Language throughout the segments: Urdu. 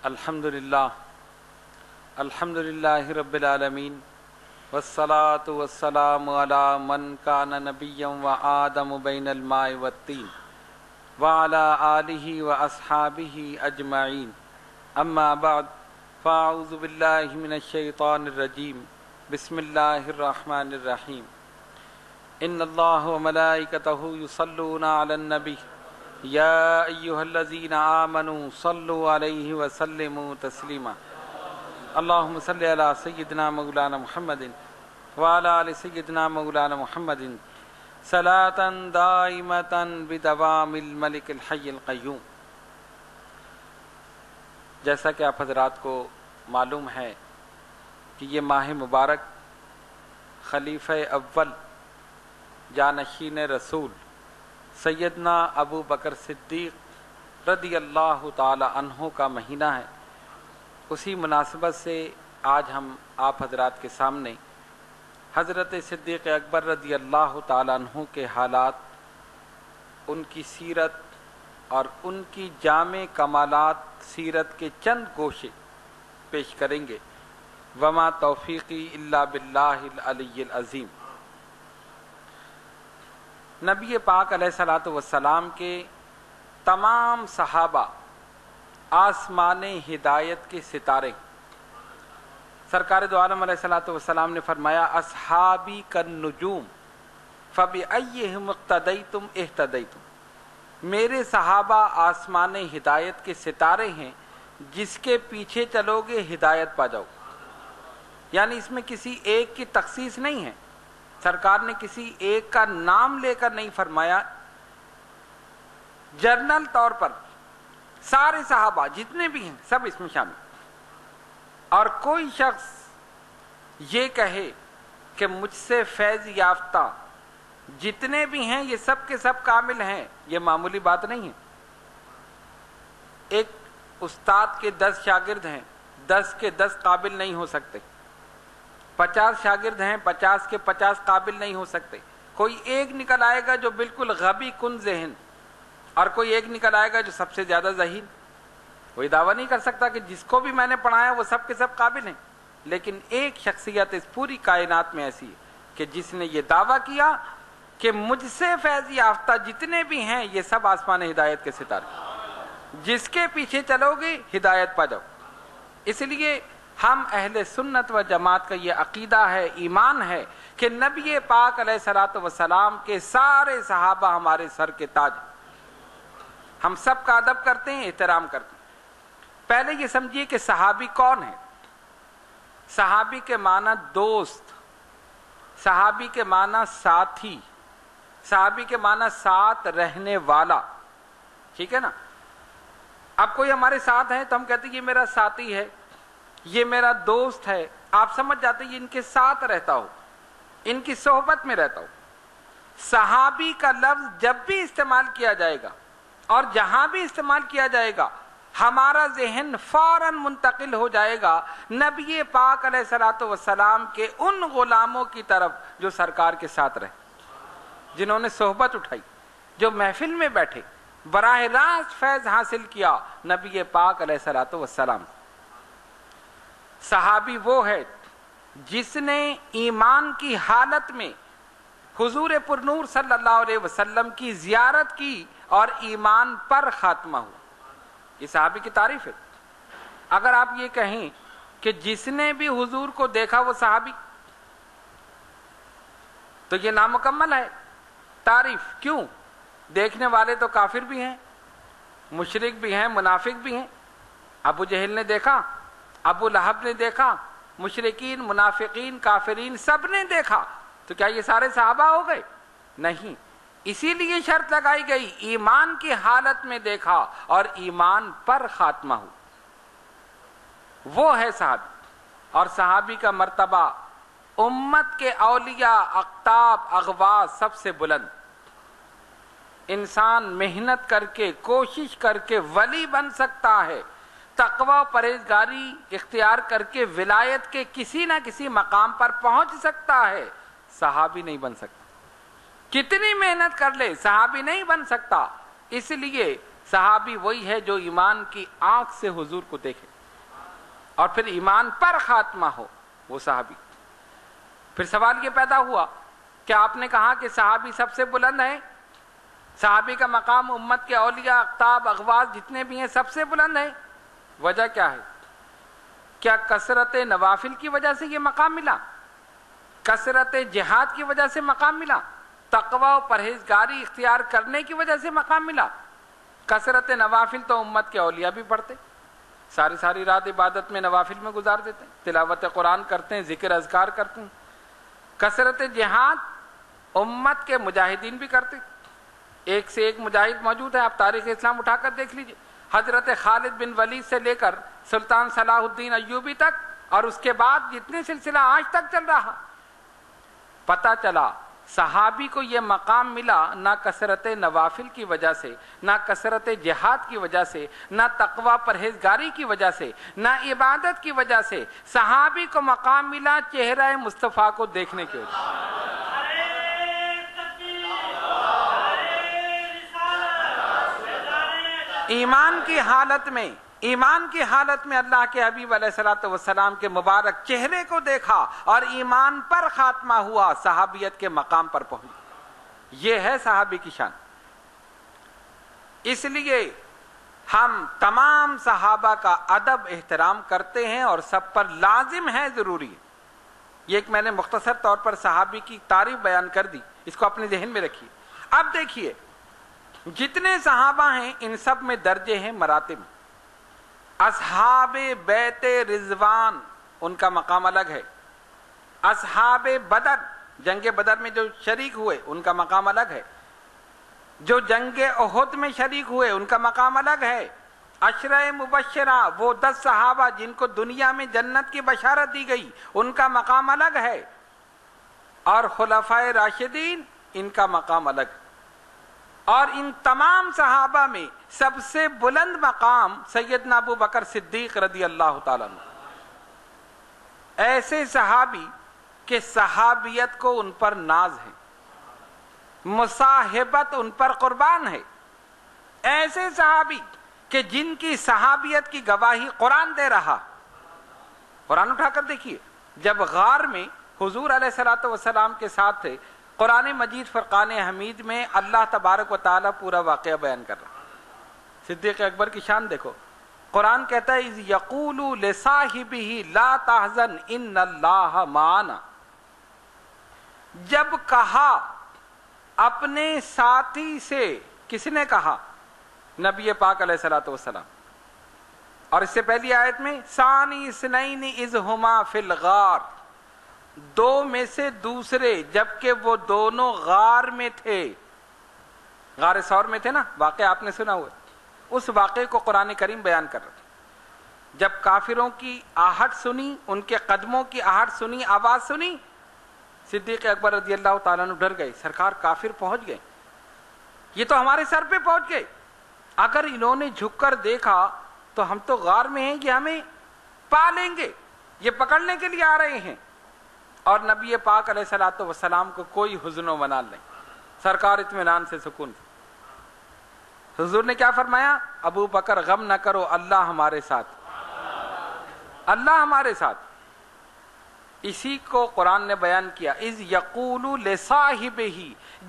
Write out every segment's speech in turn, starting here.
الحمدللہ رب العالمین والصلاة والسلام علی من کان نبیا و آدم بین الماء والطین وعلی آلہ و اصحابہ اجمعین اما بعد فاعوذ باللہ من الشیطان الرجیم بسم اللہ الرحمن الرحیم ان اللہ و ملائکتہ یصلون علی النبی یا ایہا الذین آمنوا صلوا علیہ وسلموا تسلیما اللہم صلی علی سیدنا مولانا محمد وعلی آل سیدنا مولانا محمد صلاۃ دائمۃ بدوام الملک الحی القیوم۔ جیسا کہ آپ حضرات کو معلوم ہے کہ یہ ماہ مبارک خلیفہ اول جانشین رسول سیدنا ابو بکر صدیق رضی اللہ تعالی عنہ کا مہینہ ہے۔ اسی مناسبت سے آج ہم آپ حضرات کے سامنے حضرت صدیق اکبر رضی اللہ تعالی عنہ کے حالات، ان کی سیرت اور ان کی جامع کمالات سیرت کے چند گوشے پیش کریں گے۔ وما توفیقی الا باللہ العلی العظیم۔ نبی پاک علیہ الصلوۃ والسلام کے تمام صحابہ آسمان ہدایت کے ستارے۔ سرکار دو عالم علیہ الصلوۃ والسلام نے فرمایا اصحابی کالنجوم فبأیہم اقتدیتم اہتدیتم۔ میرے صحابہ آسمان ہدایت کے ستارے ہیں، جس کے پیچھے چلو گے ہدایت پا جاؤ۔ یعنی اس میں کسی ایک کی تخصیص نہیں ہے، سرکار نے کسی ایک کا نام لے کر نہیں فرمایا، جنرل طور پر سارے صحابہ جتنے بھی ہیں سب اس میں شامل۔ اور کوئی شخص یہ کہے کہ مجھ سے فیض یافتہ جتنے بھی ہیں یہ سب کے سب کامل ہیں، یہ معمولی بات نہیں ہے۔ ایک استاد کے 10 شاگرد ہیں، 10 کے 10 قابل نہیں ہو سکتے۔ 50 شاگرد ہیں، 50 کے 50 قابل نہیں ہو سکتے۔ کوئی ایک نکل آئے گا جو بالکل غبی کن ذہن، اور کوئی ایک نکل آئے گا جو سب سے زیادہ ذہین۔ کوئی دعویٰ نہیں کر سکتا کہ جس کو بھی میں نے پڑھایا وہ سب کے سب قابل ہیں، لیکن ایک شخصیت اس پوری کائنات میں ایسی ہے کہ جس نے یہ دعویٰ کیا کہ مجھ سے فیض یافتہ جتنے بھی ہیں یہ سب آسمان ہدایت کے ستارے، جس کے پیچھے چلو گے ہدایت پا جاؤ۔ اس لیے ہم اہل سنت و جماعت کا یہ عقیدہ ہے، ایمان ہے کہ نبی پاک علیہ الصلوۃ والسلام کے سارے صحابہ ہمارے سر کے تاج ہیں۔ ہم سب کا ادب کرتے ہیں، احترام کرتے ہیں۔ پہلے یہ سمجھیے کہ صحابی کون ہے۔ صحابی کے معنی دوست، صحابی کے معنی ساتھی، صحابی کے معنی ساتھ رہنے والا، ٹھیک ہے نا۔ اب کوئی ہمارے ساتھ ہے تو ہم کہتے ہیں یہ میرا ساتھی ہے، یہ میرا دوست ہے، آپ سمجھ جاتے ہیں یہ ان کے ساتھ رہتا ہو، ان کی صحبت میں رہتا ہو۔ صحابی کا لفظ جب بھی استعمال کیا جائے گا اور جہاں بھی استعمال کیا جائے گا ہمارا ذہن فوراً منتقل ہو جائے گا نبی پاک علیہ الصلوۃ والسلام کے ان غلاموں کی طرف جو سرکار کے ساتھ رہے، جنہوں نے صحبت اٹھائی، جو محفل میں بیٹھے، براہ راست فیض حاصل کیا نبی پاک علیہ الصلوۃ والسلام۔ صحابی وہ ہے جس نے ایمان کی حالت میں حضور پرنور صلی اللہ علیہ وسلم کی زیارت کی اور ایمان پر خاتمہ ہوا۔ یہ صحابی کی تعریف ہے۔ اگر آپ یہ کہیں کہ جس نے بھی حضور کو دیکھا وہ صحابی، تو یہ نامکمل ہے تعریف۔ کیوں؟ دیکھنے والے تو کافر بھی ہیں، مشرک بھی ہیں، منافق بھی ہیں۔ ابو جہل نے دیکھا، ابو لہب نے دیکھا، مشرکین، منافقین، کافرین سب نے دیکھا، تو کیا یہ سارے صحابہ ہو گئے؟ نہیں۔ اسی لیے شرط لگائی گئی ایمان کی حالت میں دیکھا اور ایمان پر خاتمہ ہو، وہ ہے صحابی۔ اور صحابی کا مرتبہ امت کے اولیاء، اقطاب، اغواص سب سے بلند۔ انسان محنت کر کے، کوشش کر کے ولی بن سکتا ہے، تقوی پرہیزگاری اختیار کر کے ولایت کے کسی نہ کسی مقام پر پہنچ سکتا ہے، صحابی نہیں بن سکتا۔ کتنی محنت کر لے صحابی نہیں بن سکتا۔ اس لیے صحابی وہی ہے جو ایمان کی آنکھ سے حضور کو دیکھے اور پھر ایمان پر خاتمہ ہو، وہ صحابی۔ پھر سوال یہ پیدا ہوا کہ آپ نے کہا کہ صحابی سب سے بلند ہے، صحابی کا مقام امت کے اولیاء، اقطاب، اغواص جتنے بھی ہیں سب سے بلند ہے، وجہ کیا ہے؟ کیا کثرت نوافل کی وجہ سے یہ مقام ملا؟ کثرت جہاد کی وجہ سے مقام ملا؟ تقوی و پرہیزگاری اختیار کرنے کی وجہ سے مقام ملا؟ کثرت نوافل تو امت کے اولیاء بھی پڑھتے، ساری رات عبادت میں نوافل میں گزار دیتے ہیں، تلاوت قرآن کرتے ہیں، ذکر اذکار کرتے ہیں۔ کثرت جہاد امت کے مجاہدین بھی کرتے، ایک سے ایک مجاہد موجود ہے، آپ تاریخ اسلام اٹھا کر دیکھ لیجئے، حضرت خالد بن ولید سے لے کر سلطان صلاح الدین ایوبی تک، اور اس کے بعد جتنے سلسلہ آج تک چل رہا۔ پتہ چلا صحابی کو یہ مقام ملا نہ کثرت نوافل کی وجہ سے، نہ کثرت جہاد کی وجہ سے، نہ تقوی پرہیزگاری کی وجہ سے، نہ عبادت کی وجہ سے، صحابی کو مقام ملا چہرہ مصطفیٰ کو دیکھنے کی وجہ سے۔ ایمان کی حالت میں اللہ کے حبیب علیہ الصلوۃ والسلام کے مبارک چہرے کو دیکھا اور ایمان پر خاتمہ ہوا، صحابیت کے مقام پر پہنچا۔ یہ ہے صحابی کی شان۔ اس لیے ہم تمام صحابہ کا ادب احترام کرتے ہیں اور سب پر لازم ہے، ضروری ہے۔ یہ ایک میں نے مختصر طور پر صحابی کی تعریف بیان کر دی، اس کو اپنے ذہن میں رکھیے۔ اب دیکھیے جتنے صحابہ ہیں ان سب میں درجے ہیں، مراتب۔ اصحاب بیت رضوان ان کا مقام الگ ہے، اصحاب بدر جنگ بدر میں جو شریک ہوئے ان کا مقام الگ ہے، جو جنگ احد میں شریک ہوئے ان کا مقام الگ ہے، عشرہ مبشرہ وہ 10 صحابہ جن کو دنیا میں جنت کی بشارت دی گئی ان کا مقام الگ ہے، اور خلفائے راشدین ان کا مقام الگ ہے۔ اور ان تمام صحابہ میں سب سے بلند مقام سیدنا ابو بکر صدیق رضی اللہ تعالیٰ عنہ، ایسے صحابی کہ صحابیت کو ان پر ناز ہے، مصاحبت ان پر قربان ہے، ایسے صحابی کہ جن کی صحابیت کی گواہی قرآن دے رہا۔ قرآن اٹھا کر دیکھیے، جب غار میں حضور علیہ الصلوۃ والسلام کے ساتھ تھے، قرآن مجید فرقان حمید میں اللہ تبارک و تعالیٰ پورا واقعہ بیان کر رہا۔ صدیق اکبر کی شان دیکھو، قرآن کہتا ہے اذ یقول لصاحبہ لا تحزن ان اللہ معنا، جب کہا اپنے ساتھی سے، کس نے کہا؟ نبی پاک علیہ الصلوۃ والسلام۔ اور اس سے پہلی آیت میں ثانی اثنین اذ ہما فی الغار، دو میں سے دوسرے جبکہ وہ دونوں غار میں تھے، غار ثور میں تھے نا، واقعہ آپ نے سنا ہوا، اس واقعے کو قرآن کریم بیان کر رہا تھا۔ جب کافروں کی آہٹ سنی، ان کے قدموں کی آہٹ سنی، آواز سنی، صدیق اکبر رضی اللہ تعالیٰ عنہ ڈر گئے، سرکار کافر پہنچ گئے، یہ تو ہمارے سر پہ پہنچ گئے، اگر انہوں نے جھک کر دیکھا تو ہم تو غار میں ہیں، یہ ہمیں پا لیں گے، یہ پکڑنے کے لیے آ رہے ہیں۔ اور نبی پاک علیہ الصلوۃ والسلام کو کوئی حزن و ملال نہیں، سرکار اطمینان سے سکون تھے۔ حضور نے کیا فرمایا؟ ابو بکر غم نہ کرو، اللہ ہمارے ساتھ، اللہ ہمارے ساتھ۔ اسی کو قرآن نے بیان کیا اذ یقول لصاحبہ،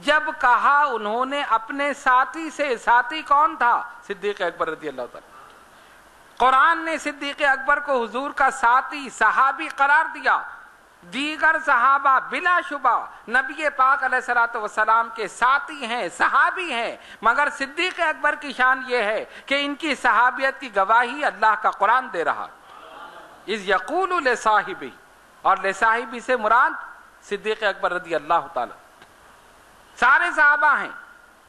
جب کہا انہوں نے اپنے ساتھی سے، ساتھی کون تھا؟ صدیق اکبر رضی اللہ تعالیٰ۔ قرآن نے صدیق اکبر کو حضور کا ساتھی، صحابی قرار دیا۔ دیگر صحابہ بلا شبہ نبی پاک علیہ الصلوۃ والسلام کے ساتھی ہیں، صحابی ہیں، مگر صدیق اکبر کی شان یہ ہے کہ ان کی صحابیت کی گواہی اللہ کا قرآن دے رہا۔ اذ یقول لصاحبہ، اور لصاحبہ سے مراد صدیق اکبر رضی اللہ تعالی، سارے صحابہ ہیں،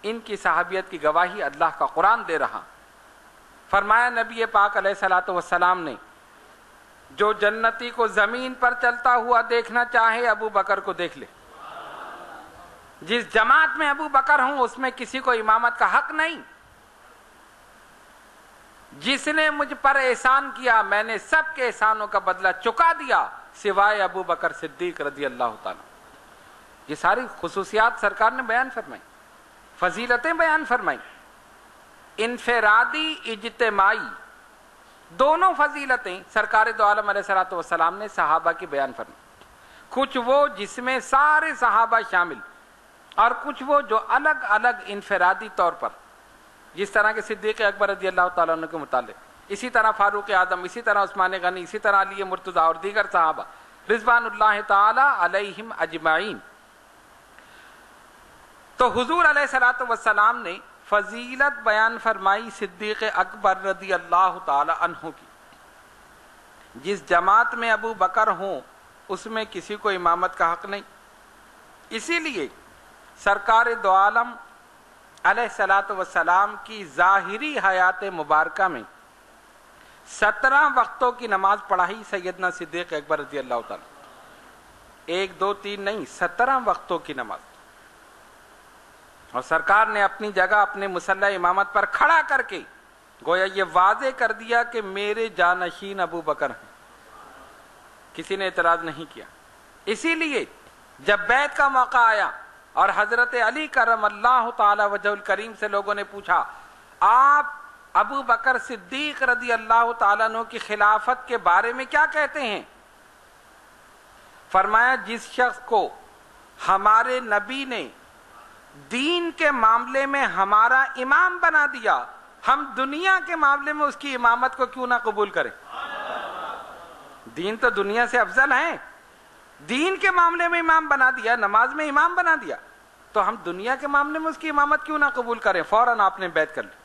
ان کی صحابیت کی گواہی اللہ کا قرآن دے رہا۔ فرمایا نبی پاک علیہ الصلوۃ والسلام نے جو جنتی کو زمین پر چلتا ہوا دیکھنا چاہے ابو بکر کو دیکھ لے، جس جماعت میں ابو بکر ہوں اس میں کسی کو امامت کا حق نہیں، جس نے مجھ پر احسان کیا میں نے سب کے احسانوں کا بدلہ چکا دیا سوائے ابو بکر صدیق رضی اللہ تعالیٰ۔ یہ ساری خصوصیات سرکار نے بیان فرمائی، فضیلتیں بیان فرمائی۔ انفرادی اجتماعی دونوں فضیلتیں سرکار دو عالم علیہ الصلوۃ والسلام نے صحابہ کی بیان فرمائی. کچھ وہ جس میں سارے صحابہ شامل، اور کچھ وہ جو الگ الگ انفرادی طور پر، جس طرح کے صدیق اکبر رضی اللہ تعالیٰ عنہ کے متعلق، اسی طرح فاروق اعظم، اسی طرح عثمان غنی، اسی طرح علی مرتضیٰ اور دیگر صحابہ رضوان اللہ تعالی علیہم اجمعین. تو حضور علیہ الصلوۃ والسلام نے فضیلت بیان فرمائی صدیق اکبر رضی اللہ تعالی عنہ کی. جس جماعت میں ابو بکر ہوں اس میں کسی کو امامت کا حق نہیں. اسی لیے سرکار دو عالم علیہ الصلوۃ والسلام کی ظاہری حیات مبارکہ میں 17 وقتوں کی نماز پڑھائی سیدنا صدیق اکبر رضی اللہ تعالی. 1 2 3 نہیں، 17 وقتوں کی نماز. اور سرکار نے اپنی جگہ اپنے مصلی امامت پر کھڑا کر کے گویا یہ واضح کر دیا کہ میرے جانشین ابو بکر ہیں. کسی نے اعتراض نہیں کیا. اسی لیے جب بیعت کا موقع آیا اور حضرت علی کرم اللہ تعالی وجہ الکریم سے لوگوں نے پوچھا آپ ابو بکر صدیق رضی اللہ تعالیٰ عنہ کی خلافت کے بارے میں کیا کہتے ہیں؟ فرمایا جس شخص کو ہمارے نبی نے دین کے معاملے میں ہمارا امام بنا دیا، ہم دنیا کے معاملے میں اس کی امامت کو کیوں نہ قبول کریں؟ دین تو دنیا سے افضل ہے. دین کے معاملے میں امام بنا دیا، نماز میں امام بنا دیا، تو ہم دنیا کے معاملے میں اس کی امامت کیوں نہ قبول کریں؟ فوراً آپ نے بیعت کر لی.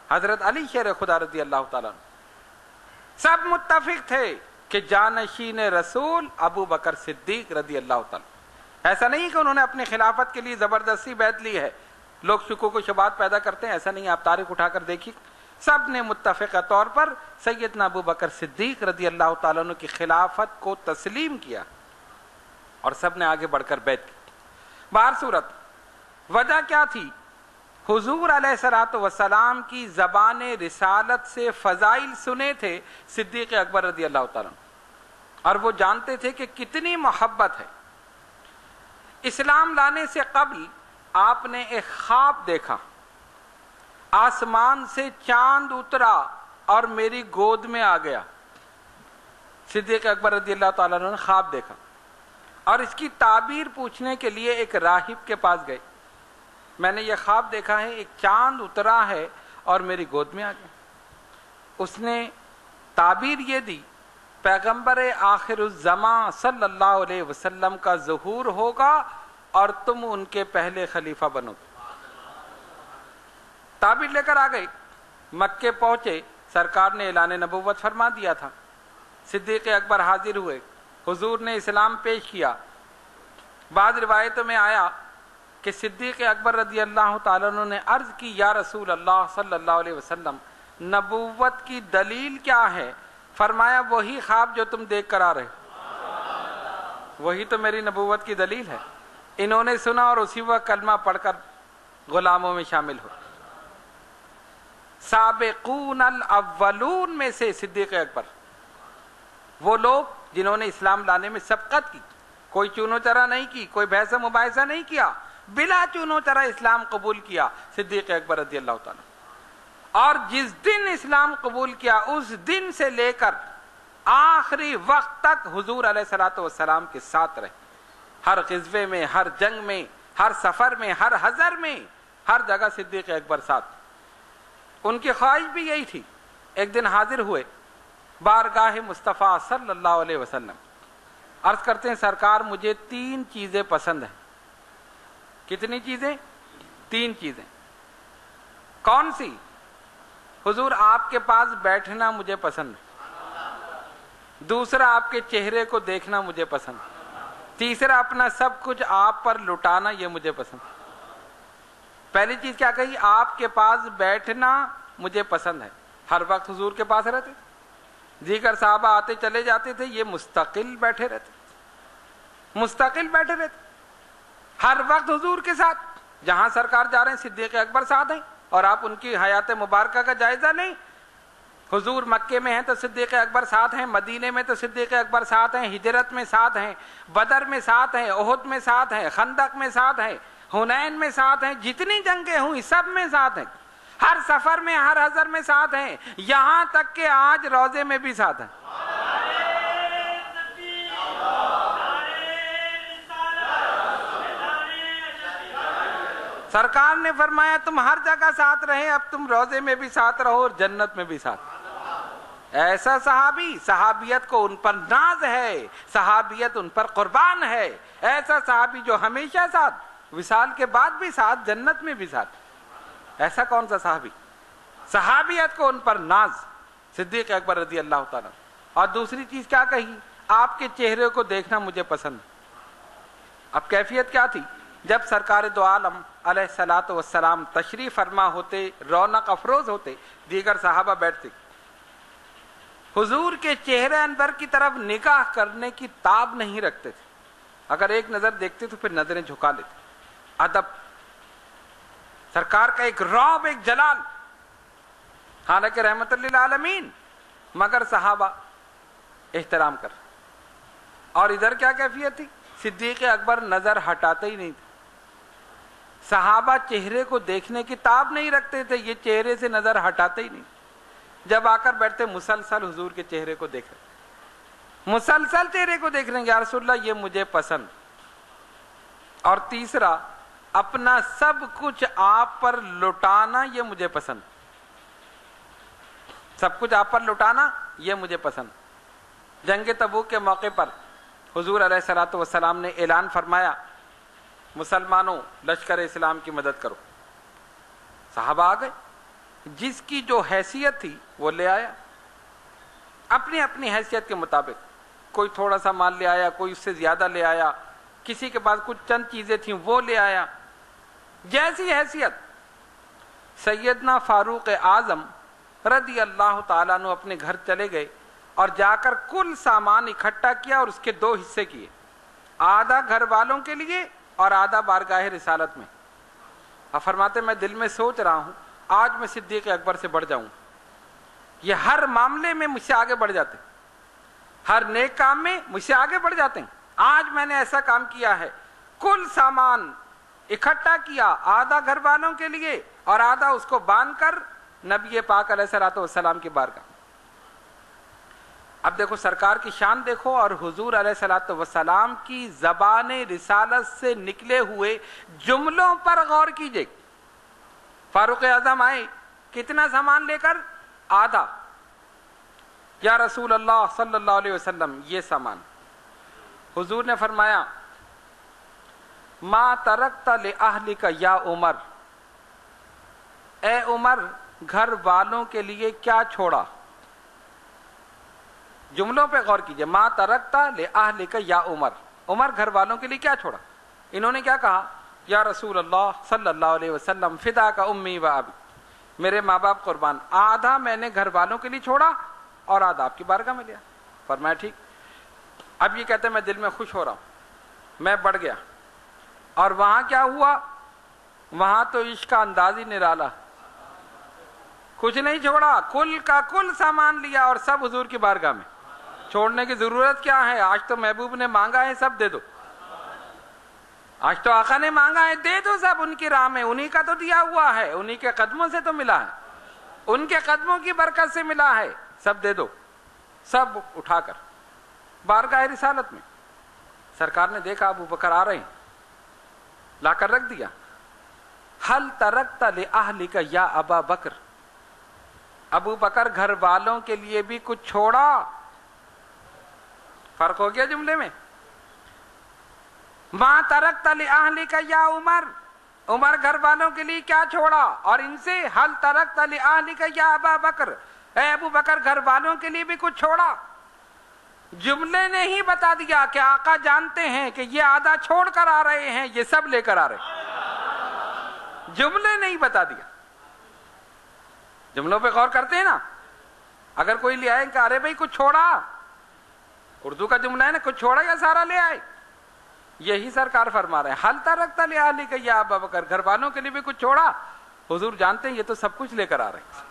حضرت علی شیر خدا رضی اللہ تعالیٰ عنہ سب متفق تھے کہ جانشین رسول ابو بکر صدیق رضی اللہ تعالیٰ. ایسا نہیں کہ انہوں نے اپنی خلافت کے لیے زبردستی بیعت لی ہے. لوگ شکوک و شبہات پیدا کرتے ہیں، ایسا نہیں. آپ تاریخ اٹھا کر دیکھیے، سب نے متفقہ طور پر سیدنا ابو بکر صدیق رضی اللہ تعالیٰ عنہ کی خلافت کو تسلیم کیا اور سب نے آگے بڑھ کر بیعت کی. بہر صورت وجہ کیا تھی؟ حضور علیہ الصلوۃ والسلام کی زبان رسالت سے فضائل سنے تھے صدیق اکبر رضی اللہ تعالیٰ عنہ، اور وہ جانتے تھے کہ کتنی محبت ہے. اسلام لانے سے قبل آپ نے ایک خواب دیکھا، آسمان سے چاند اترا اور میری گود میں آ گیا. صدیق اکبر رضی اللہ تعالیٰ عنہ نے خواب دیکھا اور اس کی تعبیر پوچھنے کے لیے ایک راہب کے پاس گئے. میں نے یہ خواب دیکھا ہے، ایک چاند اترا ہے اور میری گود میں آ گیا. اس نے تعبیر یہ دی پیغمبر آخر الزمان صلی اللہ علیہ وسلم کا ظہور ہوگا اور تم ان کے پہلے خلیفہ بنو گے. تعبیر لے کر آ گئے. مکے پہنچے، سرکار نے اعلان نبوت فرما دیا تھا. صدیق اکبر حاضر ہوئے، حضور نے اسلام پیش کیا. بعض روایتوں میں آیا کہ صدیق اکبر رضی اللہ تعالیٰ عنہ نے عرض کی یا رسول اللہ صلی اللہ علیہ وسلم نبوت کی دلیل کیا ہے؟ فرمایا وہی خواب جو تم دیکھ کر آ رہے، وہی تو میری نبوت کی دلیل ہے. انہوں نے سنا اور اسی وقت کلمہ پڑھ کر غلاموں میں شامل ہو. سابقون الاولون میں سے صدیق اکبر، وہ لوگ جنہوں نے اسلام لانے میں سبقت کی، کوئی چونو چرا نہیں کی، کوئی بحث و مباحثہ نہیں کیا، بلا چونو چرا اسلام قبول کیا صدیق اکبر رضی اللہ تعالیٰ. اور جس دن اسلام قبول کیا اس دن سے لے کر آخری وقت تک حضور علیہ الصلوۃ والسلام کے ساتھ رہے. ہر غزوے میں، ہر جنگ میں، ہر سفر میں، ہر حضر میں، ہر جگہ صدیق اکبر ساتھ. ان کی خواہش بھی یہی تھی. ایک دن حاضر ہوئے بارگاہ مصطفیٰ صلی اللہ علیہ وسلم، عرض کرتے ہیں سرکار مجھے 3 چیزیں پسند ہیں. کتنی چیزیں؟ 3 چیزیں. کون سی؟ حضور آپ کے پاس بیٹھنا مجھے پسند ہے، دوسرا آپ کے چہرے کو دیکھنا مجھے پسند ہے، تیسرا اپنا سب کچھ آپ پر لٹانا یہ مجھے پسند ہے. پہلی چیز کیا کہی؟ آپ کے پاس بیٹھنا مجھے پسند ہے. ہر وقت حضور کے پاس رہتے، دیگر صحابہ آتے چلے جاتے تھے، یہ مستقل بیٹھے رہتے، مستقل بیٹھے رہتے ہر وقت حضور کے ساتھ. جہاں سرکار جا رہے ہیں صدیق اکبر ساتھ ہیں، اور آپ ان کی حیات مبارکہ کا جائزہ لیں. حضور مکے میں ہیں تو صدیق اکبر ساتھ ہیں، مدینے میں تو صدیق اکبر ساتھ ہیں، ہجرت میں ساتھ ہیں، بدر میں ساتھ ہیں، احد میں ساتھ ہیں، خندق میں ساتھ ہیں، حنین میں ساتھ ہیں، جتنی جنگیں ہوئی سب میں ساتھ ہیں. ہر سفر میں، ہر حضر میں ساتھ ہیں، یہاں تک کہ آج روزے میں بھی ساتھ ہیں۔ سرکار نے فرمایا تم ہر جگہ ساتھ رہے، اب تم روزے میں بھی ساتھ رہو اور جنت میں بھی ساتھ۔ ایسا صحابی، صحابیت کو ان پر ناز ہے، صحابیت ان پر قربان ہے، ایسا صحابی جو ہمیشہ ساتھ، وصال کے بعد بھی ساتھ، جنت میں بھی ساتھ۔ ایسا کون سا صحابی؟ صحابیت کو ان پر ناز، صدیق اکبر رضی اللہ تعالیٰ۔ اور دوسری چیز کیا کہی؟ آپ کے چہرے کو دیکھنا مجھے پسند۔ اب کیفیت کیا تھی؟ جب سرکار دو عالم علیہ الصلوۃ والسلام تشریف فرما ہوتے، رونق افروز ہوتے، دیگر صحابہ بیٹھتے، حضور کے چہرے انور کی طرف نگاہ کرنے کی تاب نہیں رکھتے تھے۔ اگر ایک نظر دیکھتے تو پھر نظریں جھکا لیتے۔ ادب، سرکار کا ایک رعب، ایک جلال، حالانکہ رحمت للعالمین، مگر صحابہ احترام کر۔ اور ادھر کیا کیفیت تھی؟ صدیق اکبر نظر ہٹاتے ہی نہیں تھے۔ صحابہ چہرے کو دیکھنے کی تاب نہیں رکھتے تھے، یہ چہرے سے نظر ہٹاتے ہی نہیں۔ جب آ کر بیٹھتے مسلسل حضور کے چہرے کو دیکھ رہے، مسلسل چہرے کو دیکھ رہے ہیں، یا رسول اللہ یہ مجھے پسند۔ اور تیسرا، اپنا سب کچھ آپ پر لٹانا یہ مجھے پسند، سب کچھ آپ پر لٹانا یہ مجھے پسند۔ جنگ تبوک کے موقع پر حضور علیہ الصلوۃ والسلام نے اعلان فرمایا، مسلمانوں لشکر اسلام کی مدد کرو۔ صحابہ آ گئے، جس کی جو حیثیت تھی وہ لے آیا، اپنی اپنی حیثیت کے مطابق۔ کوئی تھوڑا سا مال لے آیا، کوئی اس سے زیادہ لے آیا، کسی کے پاس کچھ چند چیزیں تھیں وہ لے آیا، جیسی حیثیت۔ سیدنا فاروق اعظم رضی اللہ تعالیٰ عنہ اپنے گھر چلے گئے اور جا کر کل سامان اکٹھا کیا اور اس کے دو حصے کیے، آدھا گھر والوں کے لیے اور آدھا بارگاہ رسالت میں۔ اب فرماتے میں دل میں سوچ رہا ہوں آج میں صدیق اکبر سے بڑھ جاؤں، یہ ہر معاملے میں مجھ سے آگے بڑھ جاتے ہیں، ہر نیک کام میں مجھ سے آگے بڑھ جاتے ہیں۔ آج میں نے ایسا کام کیا ہے، کل سامان اکٹھا کیا، آدھا گھر والوں کے لیے اور آدھا اس کو باندھ کر نبی پاک علیہ الصلوۃ والسلام کی بارگاہ۔ اب دیکھو سرکار کی شان دیکھو، اور حضور علیہ الصلوۃ والسلام کی زبان رسالت سے نکلے ہوئے جملوں پر غور کیجئے۔ فاروق اعظم آئے، کتنا سامان لے کر؟ آدھا۔ یا رسول اللہ صلی اللہ علیہ وسلم یہ سامان۔ حضور نے فرمایا ما ترکت لأہلک یا عمر، اے عمر گھر والوں کے لیے کیا چھوڑا؟ جملوں پہ غور کیجئے، ما ترکت لأہلک یا عمر، عمر گھر والوں کے لیے کیا چھوڑا؟ انہوں نے کیا کہا؟ یا رسول اللہ صلی اللہ علیہ وسلم فدا کا امی و ابی، میرے ماں باپ قربان، آدھا میں نے گھر والوں کے لیے چھوڑا اور آدھا آپ کی بارگاہ میں لیا۔ فرمایا ٹھیک۔ اب یہ کہتے ہیں میں دل میں خوش ہو رہا ہوں، میں بڑھ گیا۔ اور وہاں کیا ہوا؟ وہاں تو عشق کا انداز ہی نرالا، کچھ نہیں چھوڑا، کل کا کل سامان لیا اور سب حضور کی بارگاہ میں۔ چھوڑنے کی ضرورت کیا ہے؟ آج تو محبوب نے مانگا ہے، سب دے دو۔ آج تو آقا نے مانگا ہے، دے دو سب ان کی راہ میں، انہی کا تو دیا ہوا ہے، انہی کے قدموں سے تو ملا ہے، ان کے قدموں کی برکت سے ملا ہے، سب دے دو۔ سب اٹھا کر بارگاہ رسالت میں۔ سرکار نے دیکھا ابو بکر آ رہے ہیں، لا کر رکھ دیا۔ حل ترکت لأہلک یا ابا بکر، ابو بکر گھر والوں کے لیے بھی کچھ چھوڑا؟ فرق ہو گیا جملے میں۔ ما ترکت لأہلک یا عمر، عمر گھر والوں کے لیے کیا چھوڑا؟ اور ان سے حل ترکت لأہلک یا ابا بکر، اے ابو بکر گھر والوں کے لیے بھی کچھ چھوڑا؟ جملے نے ہی بتا دیا کہ آقا جانتے ہیں کہ یہ آدھا چھوڑ کر آ رہے ہیں، یہ سب لے کر آ رہے ہیں، جملے نے ہی بتا دیا۔ جملوں پہ غور کرتے ہیں نا، اگر کوئی لے آئے کہ ارے بھائی کچھ چھوڑا، اردو کا جملہ ہے نا، کچھ چھوڑا یا سارا لے آئے؟ یہی سرکار فرما رہے ہیں، حل ترکت لأہلک یا ابا بکر، گھر والوں کے لیے بھی کچھ چھوڑا؟ حضور جانتے ہیں یہ تو سب کچھ لے کر آ رہے ہیں،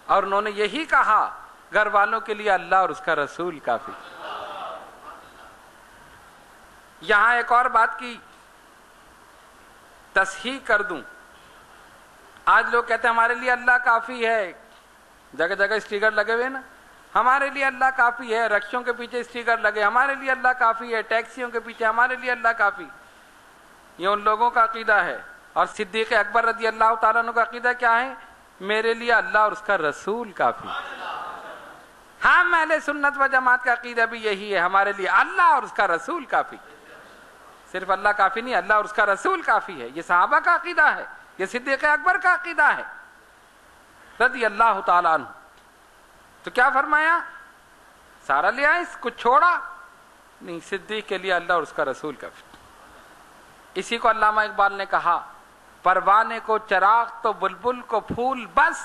اور انہوں نے یہی کہا گھر والوں کے لیے اللہ اور اس کا رسول کافی۔ یہاں ایک اور بات کی تصحیح کر دوں، آج لوگ کہتے ہیں ہمارے لیے اللہ کافی ہے، جگہ جگہ اسٹیکر لگے ہوئے نا، ہمارے لیے اللہ کافی ہے، رکشوں کے پیچھے اسٹیکر لگے ہمارے لیے اللہ کافی ہے، ٹیکسیوں کے پیچھے ہمارے لیے اللہ کافی. یہ ان لوگوں کا عقیدہ ہے. اور صدیق اکبر رضی اللہ تعالیٰ عنہ کا عقیدہ کیا ہے؟ میرے لیے اللہ اور اس کا رسول کافی. ہم اہل سنت و جماعت کا عقیدہ بھی یہی ہے، ہمارے لیے اللہ اور اس کا رسول کافی. صرف اللہ کافی نہیں، اللہ اور اس کا رسول کافی ہے. یہ صحابہ کا عقیدہ ہے، یہ صدیق اکبر کا عقیدہ ہے رضی اللہ تعالیٰ عنہ. تو کیا فرمایا؟ سارا لیا اس کو چھوڑا نہیں، صدیق کے لیے اللہ اور اس کا رسول کافی. اسی کو علامہ اقبال نے کہا، پروانے کو چراغ تو بلبل کو پھول بس،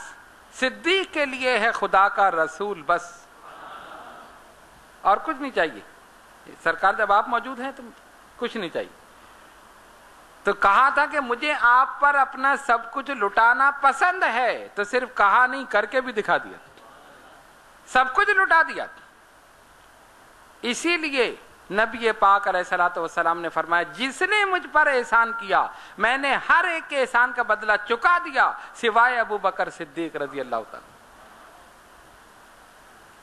صدیق کے لیے ہے خدا کا رسول بس. اور کچھ نہیں چاہیے. سرکار جب آپ موجود ہیں تو کچھ نہیں چاہیے. تو کہا تھا کہ مجھے آپ پر اپنا سب کچھ لٹانا پسند ہے، تو صرف کہا نہیں کر کے بھی دکھا دیا، سب کچھ لٹا دیا. اسی لیے نبی پاک علیہ الصلوۃ والسلام نے فرمایا جس نے مجھ پر احسان کیا میں نے ہر ایک کے احسان کا بدلہ چکا دیا سوائے ابو بکر صدیق رضی اللہ تعالیٰ.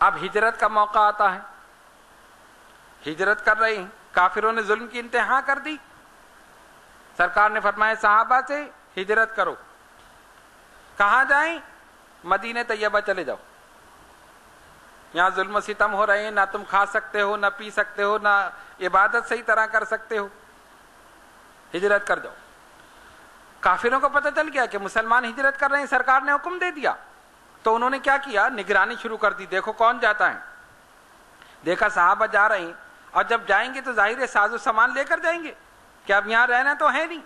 اب ہجرت کا موقع آتا ہے، ہجرت کر رہے ہیں، کافروں نے ظلم کی انتہا کر دی. سرکار نے فرمایا صحابہ سے ہجرت کرو. کہاں جائیں؟ مدینہ طیبہ چلے جاؤ. یہاں ظلم و ستم ہو رہے ہیں، نہ تم کھا سکتے ہو، نہ پی سکتے ہو، نہ عبادت صحیح طرح کر سکتے ہو، ہجرت کر جاؤ. کافروں کو پتہ چل گیا کہ مسلمان ہجرت کر رہے ہیں، سرکار نے حکم دے دیا. تو انہوں نے کیا کیا؟ نگرانی شروع کر دی، دیکھو کون جاتا ہے. دیکھا صحابہ جا رہے ہیں، اور جب جائیں گے تو ظاہر ہے ساز و سامان لے کر جائیں گے کہ اب یہاں رہنا تو ہے نہیں،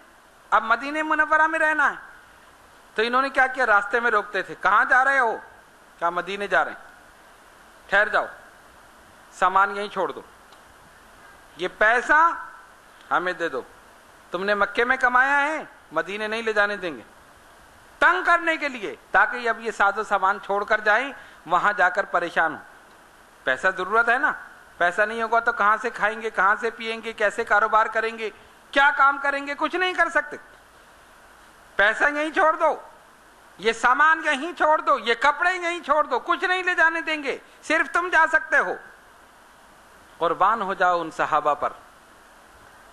اب مدینہ منورہ میں رہنا ہے. تو انہوں نے کیا کیا؟ راستے میں روکتے تھے، کہاں جا رہے ہو؟ کہا مدینے جا رہے ہیں. ٹھہر جاؤ، سامان یہیں چھوڑ دو، یہ پیسہ ہمیں دے دو، تم نے مکے میں کمایا ہے، مدینے نہیں لے جانے دیں گے. تنگ کرنے کے لیے، تاکہ اب یہ ساز و سامان چھوڑ کر جائیں، وہاں جا کر پریشان ہوں. پیسہ ضرورت ہے نا، پیسہ نہیں ہوگا تو کہاں سے کھائیں گے، کہاں سے پیئیں گے، کیسے کاروبار کریں گے، کیا کام کریں گے، کچھ نہیں کر سکتے. پیسہ یہیں چھوڑ دو، یہ سامان یہیں چھوڑ دو، یہ کپڑے یہیں چھوڑ دو، کچھ نہیں لے جانے دیں گے، صرف تم جا سکتے ہو. قربان ہو جاؤ ان صحابہ پر.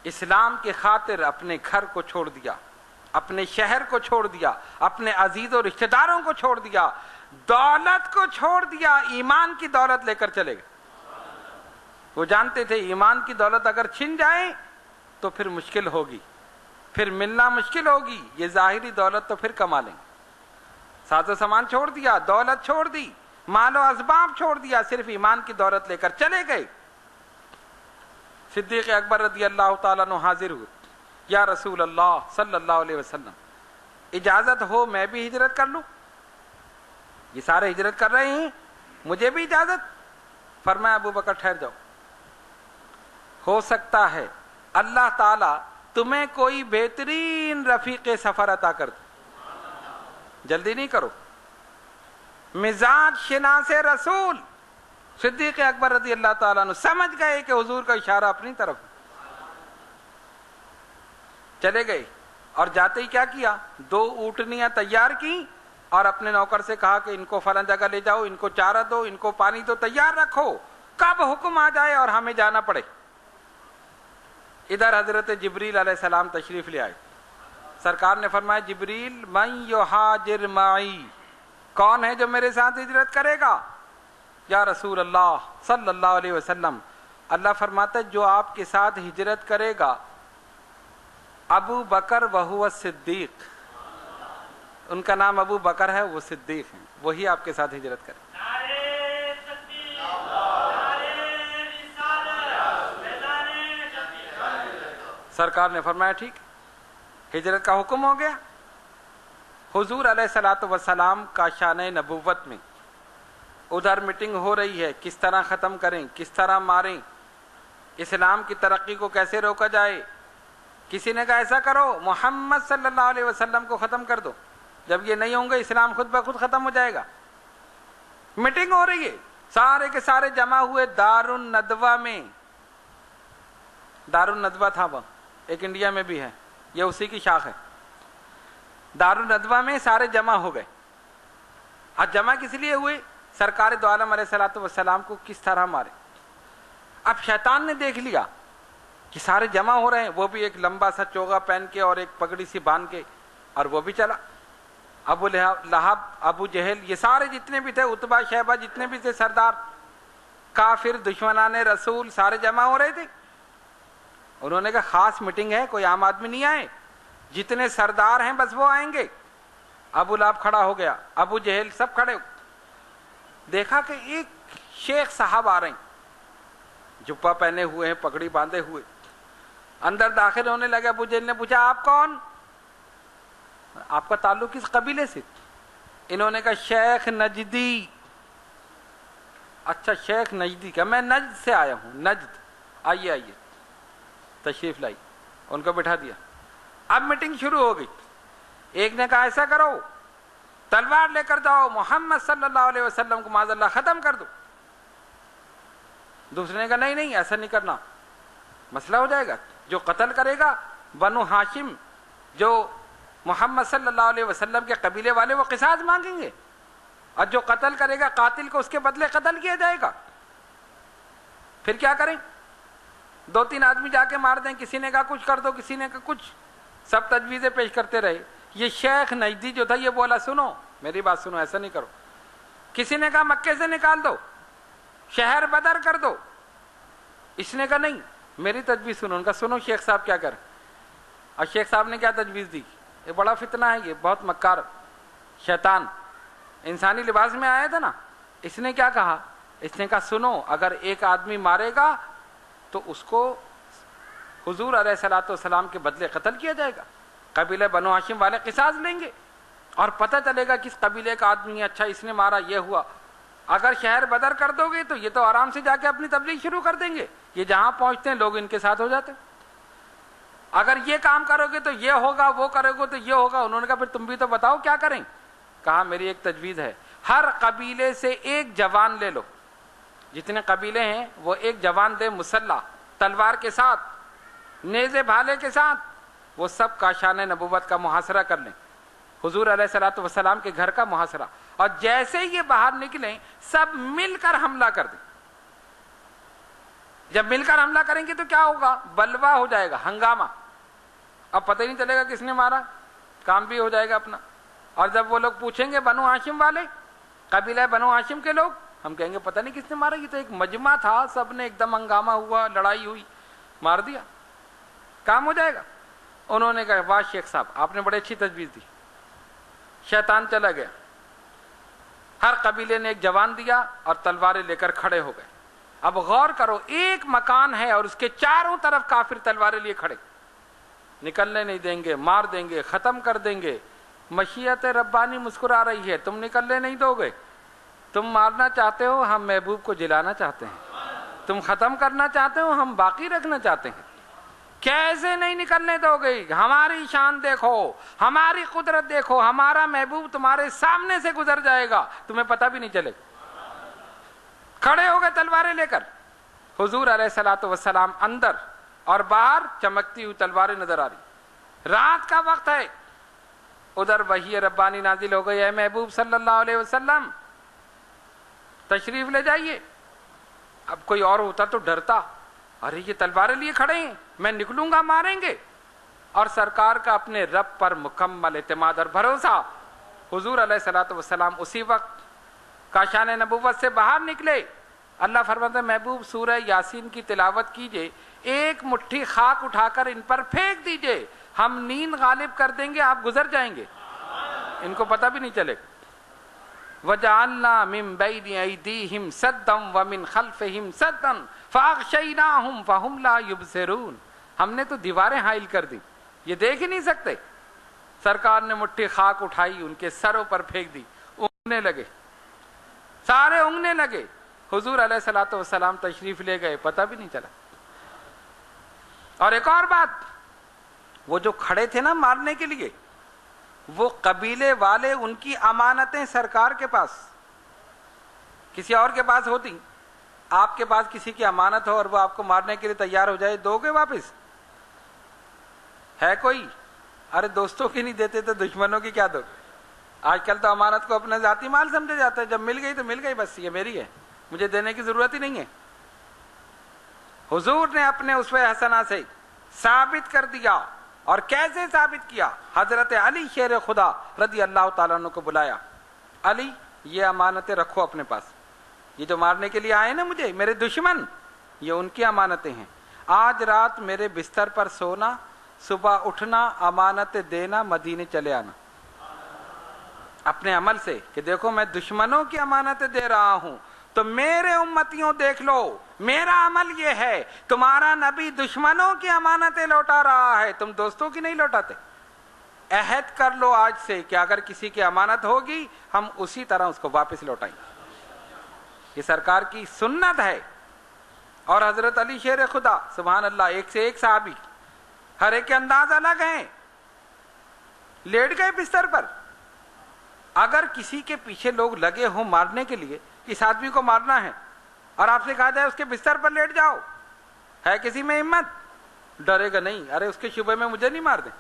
اسلام کی خاطر اپنے گھر کو چھوڑ دیا، اپنے شہر کو چھوڑ دیا، اپنے عزیز و رشتہ داروں کو چھوڑ دیا، دولت کو چھوڑ دیا، ایمان کی دولت لے کر چلے گئے. وہ جانتے تھے ایمان کی دولت اگر چھن جائے تو پھر مشکل ہوگی، پھر ملنا مشکل ہوگی. یہ ظاہری دولت تو پھر کما لیں گے. ساز و سامان چھوڑ دیا، دولت چھوڑ دی، مال و اسباب چھوڑ دیا، صرف ایمان کی دولت لے کر چلے گئے. صدیق اکبر رضی اللہ تعالیٰ عنہ حاضر ہوئے، یا رسول اللہ صلی اللہ علیہ وسلم اجازت ہو میں بھی ہجرت کر لوں؟ یہ سارے ہجرت کر رہے ہیں، مجھے بھی اجازت؟ فرمایا ابو بکر ٹھہر جاؤ، ہو سکتا ہے اللہ تعالیٰ تمہیں کوئی بہترین رفیق سفر عطا کر دے، جلدی نہیں کرو. مزاج شناس رسول صدیق اکبر رضی اللہ تعالیٰ عنہ سمجھ گئے کہ حضور کا اشارہ اپنی طرف. چلے گئے، اور جاتے ہی کیا کیا؟ 2 اونٹنیاں تیار کی اور اپنے نوکر سے کہا کہ ان کو فلاں جگہ لے جاؤ، ان کو چارہ دو، ان کو پانی دو، تیار رکھو، کب حکم آ جائے اور ہمیں جانا پڑے. ادھر حضرت جبریل علیہ السلام تشریف لے آئے. سرکار نے فرمایا جبریل من یہاجر معی، کون ہے جو میرے ساتھ ہجرت کرے گا؟ یا رسول اللہ صلی اللہ علیہ وسلم، اللہ فرماتا ہے جو آپ کے ساتھ ہجرت کرے گا ابو بکر وہو صدیق، ان کا نام ابو بکر ہے، وہ صدیق ہیں، وہی آپ کے ساتھ ہجرت کرے. سرکار نے فرمایا ٹھیک، ہجرت کا حکم ہو گیا. حضور علیہ الصلوۃ والسلام کا شان نبوت میں ادھر میٹنگ ہو رہی ہے، کس طرح ختم کریں، کس طرح ماریں، اسلام کی ترقی کو کیسے روکا جائے. کسی نے کہا ایسا کرو محمد صلی اللہ علیہ وسلم کو ختم کر دو، جب یہ نہیں ہوں گے اسلام خود بخود ختم ہو جائے گا. میٹنگ ہو رہی ہے، سارے کے سارے جمع ہوئے دار الندوہ میں. دار الندوہ تھا وہ، ایک انڈیا میں بھی ہے، یہ اسی کی شاخ ہے. دارالندوہ میں سارے جمع ہو گئے. اور جمع کس لیے ہوئے؟ سرکار دو عالم علیہ الصلوۃ والسلام کو کس طرح مارے. اب شیطان نے دیکھ لیا کہ سارے جمع ہو رہے ہیں، وہ بھی ایک لمبا سا چوغا پہن کے اور ایک پگڑی سی باندھ کے، اور وہ بھی چلا. ابو لہب، ابو جہل، یہ سارے جتنے بھی تھے، عتبہ، شیبہ، جتنے بھی تھے سردار، کافر، دشمنان رسول، سارے جمع ہو رہے تھے. انہوں نے کہا خاص میٹنگ ہے، کوئی عام آدمی نہیں آئے، جتنے سردار ہیں بس وہ آئیں گے. ابو لہب کھڑا ہو گیا، ابو جہل، سب کھڑے ہو. دیکھا کہ ایک شیخ صاحب آ رہے ہیں، جبہ پہنے ہوئے ہیں، پگڑی باندھے ہوئے. اندر داخل ہونے لگے. ابو جہل نے پوچھا آپ کون؟ آپ کا تعلق کس قبیلے سے؟ انہوں نے کہا شیخ نجدی. اچھا شیخ نجدی کا، میں نجد سے آیا ہوں. نجد، آئیے آئیے، تشریف لائی. ان کو بٹھا دیا. اب میٹنگ شروع ہو گئی. ایک نے کہا ایسا کرو، تلوار لے کر جاؤ، محمد صلی اللہ علیہ وسلم کو معاذ اللہ ختم کر دو. دوسرے نے کہا نہیں نہیں، ایسا نہیں کرنا، مسئلہ ہو جائے گا. جو قتل کرے گا بنو ہاشم، جو محمد صلی اللہ علیہ وسلم کے قبیلے والے، وہ قصاص مانگیں گے، اور جو قتل کرے گا قاتل کو اس کے بدلے قتل کیا جائے گا. پھر کیا کریں؟ 2-3 آدمی جا کے مار دیں. کسی نے کہا کچھ کر دو، کسی نے کہا کچھ. سب تجویزیں پیش کرتے رہے. یہ شیخ نجدی جو تھا یہ بولا سنو میری بات سنو، ایسا نہیں کرو. کسی نے کہا مکے سے نکال دو، شہر بدر کر دو. اس نے کہا نہیں، میری تجویز سنو. ان کا سنو شیخ صاحب کیا کریں. اور شیخ صاحب نے کیا تجویز دی؟ یہ بڑا فتنہ ہے، یہ بہت مکار شیطان انسانی لباس میں آیا تھا نا. اس نے کیا کہا؟ اس نے کہا سنو، اگر ایک آدمی مارے گا تو اس کو حضور علیہ الصلوۃ والسلام کے بدلے قتل کیا جائے گا. قبیلہ بنو ہاشم والے قصاص لیں گے اور پتہ چلے گا کس قبیلے کا آدمی ہے. اچھا اس نے مارا، یہ ہوا. اگر شہر بدر کر دو گے تو یہ تو آرام سے جا کے اپنی تبلیغ شروع کر دیں گے. یہ جہاں پہنچتے ہیں لوگ ان کے ساتھ ہو جاتے ہیں. اگر یہ کام کرو گے تو یہ ہوگا، وہ کرو گے تو یہ ہوگا. انہوں نے کہا پھر تم بھی تو بتاؤ کیا کریں. کہا میری ایک تجویز ہے، ہر قبیلے سے ایک جوان لے لو. جتنے قبیلے ہیں وہ ایک جوان دے، مسلح، تلوار کے ساتھ، نیزے بھالے کے ساتھ. وہ سب کاشان نبوت کا محاصرہ کر لیں، حضور علیہ الصلوۃ والسلام کے گھر کا محاصرہ. اور جیسے یہ باہر نکلیں سب مل کر حملہ کر دیں. جب مل کر حملہ کریں گے تو کیا ہوگا؟ بلوا ہو جائے گا، ہنگامہ. اب پتہ ہی نہیں چلے گا کس نے مارا، کام بھی ہو جائے گا اپنا. اور جب وہ لوگ پوچھیں گے بنو ہاشم والے، قبیلہ بنو ہاشم کے لوگ، ہم کہیں گے پتہ نہیں کس نے مارا، یہ تو ایک مجمع تھا، سب نے ایک دم ہنگامہ ہوا، لڑائی ہوئی، مار دیا، کام ہو جائے گا. انہوں نے کہا واہ شیخ صاحب آپ نے بڑی اچھی تجویز دی. شیطان چلا گیا. ہر قبیلے نے ایک جوان دیا اور تلواریں لے کر کھڑے ہو گئے. اب غور کرو، ایک مکان ہے اور اس کے چاروں طرف کافر تلواریں لیے کھڑے، نکلنے نہیں دیں گے، مار دیں گے، ختم کر دیں گے. مشیت ربانی مسکرا رہی ہے، تم نکلنے نہیں دو گے. تم مارنا چاہتے ہو، ہم محبوب کو جلانا چاہتے ہیں. تم ختم کرنا چاہتے ہو، ہم باقی رکھنا چاہتے ہیں. کیسے نہیں نکلنے دو گے؟ ہماری شان دیکھو، ہماری قدرت دیکھو، ہمارا محبوب تمہارے سامنے سے گزر جائے گا، تمہیں پتہ بھی نہیں چلے. کھڑے ہو گئے تلواریں لے کر. حضور علیہ الصلوۃ والسلام اندر اور باہر چمکتی ہوئی تلواریں نظر آ رہی. رات کا وقت ہے. ادھر وحی ربانی نازل ہو گئی، اے محبوب صلی اللہ علیہ وسلم تشریف لے جائیے. اب کوئی اور ہوتا تو ڈرتا، ارے یہ تلواریں لیے کھڑے ہیں، میں نکلوں گا ماریں گے. اور سرکار کا اپنے رب پر مکمل اعتماد اور بھروسہ. حضور علیہ الصلوۃ والسلام اسی وقت کاشان نبوت سے باہر نکلے. اللہ فرماتا ہے محبوب سورہ یاسین کی تلاوت کیجئے، ایک مٹھی خاک اٹھا کر ان پر پھینک دیجئے، ہم نیند غالب کر دیں گے، آپ گزر جائیں گے، ان کو پتہ بھی نہیں چلے. وَجَعَلْنَا مِن بَيْنِ أَيْدِيهِمْ سَدًّا وَمِن خَلْفِهِمْ سَدًّا فَأَغْشَيْنَاهُمْ فَهُمْ لَا يُبْصِرُونَ. ہم نے تو دیواریں حائل کر دی، یہ دیکھ ہی نہیں سکتے. سرکار نے مٹھی خاک اٹھائی، ان کے سروں پر پھینک دی، اونگنے لگے، سارے اونگنے لگے. حضور علیہ الصلوۃ والسلام تشریف لے گئے، پتہ بھی نہیں چلا. اور ایک اور بات، وہ جو کھڑے تھے نا مارنے کے لیے، وہ قبیلے والے، ان کی امانتیں سرکار کے پاس، کسی اور کے پاس ہوتی. آپ کے پاس کسی کی امانت ہو اور وہ آپ کو مارنے کے لیے تیار ہو جائے، دو گے واپس؟ ہے کوئی؟ ارے دوستوں کی نہیں دیتے تو دشمنوں کی کیا دو؟ آج کل تو امانت کو اپنا ذاتی مال سمجھا جاتا ہے، جب مل گئی تو مل گئی، بس یہ میری ہے، مجھے دینے کی ضرورت ہی نہیں ہے۔ حضور نے اپنے اسوہ حسنہ سے ثابت کر دیا، اور کیسے ثابت کیا؟ حضرت علی شیر خدا رضی اللہ تعالیٰ عنہ کو بلایا، علی یہ امانتیں رکھو اپنے پاس، یہ جو مارنے کے لیے آئے نا مجھے میرے دشمن، یہ ان کی امانتیں ہیں، آج رات میرے بستر پر سونا، صبح اٹھنا، امانت دینا، مدینے چلے آنا اپنے عمل سے، کہ دیکھو میں دشمنوں کی امانتیں دے رہا ہوں، تو میرے امتیوں دیکھ لو، میرا عمل یہ ہے، تمہارا نبی دشمنوں کی امانتیں لوٹا رہا ہے، تم دوستوں کی نہیں لوٹاتے۔ عہد کر لو آج سے کہ اگر کسی کی امانت ہوگی ہم اسی طرح اس کو واپس لوٹائیں گے۔ یہ سرکار کی سنت ہے۔ اور حضرت علی شیر خدا، سبحان اللہ، ایک سے ایک صحابی، ہر ایک کے انداز الگ ہیں، لیٹ گئے بستر پر۔ اگر کسی کے پیچھے لوگ لگے ہوں مارنے کے لیے، اس آدمی کو مارنا ہے، اور آپ سے کہا جائے اس کے بستر پر لیٹ جاؤ، ہے کسی میں ہمت؟ ڈرے گا نہیں، ارے اس کے شبے میں مجھے نہیں مار دیں،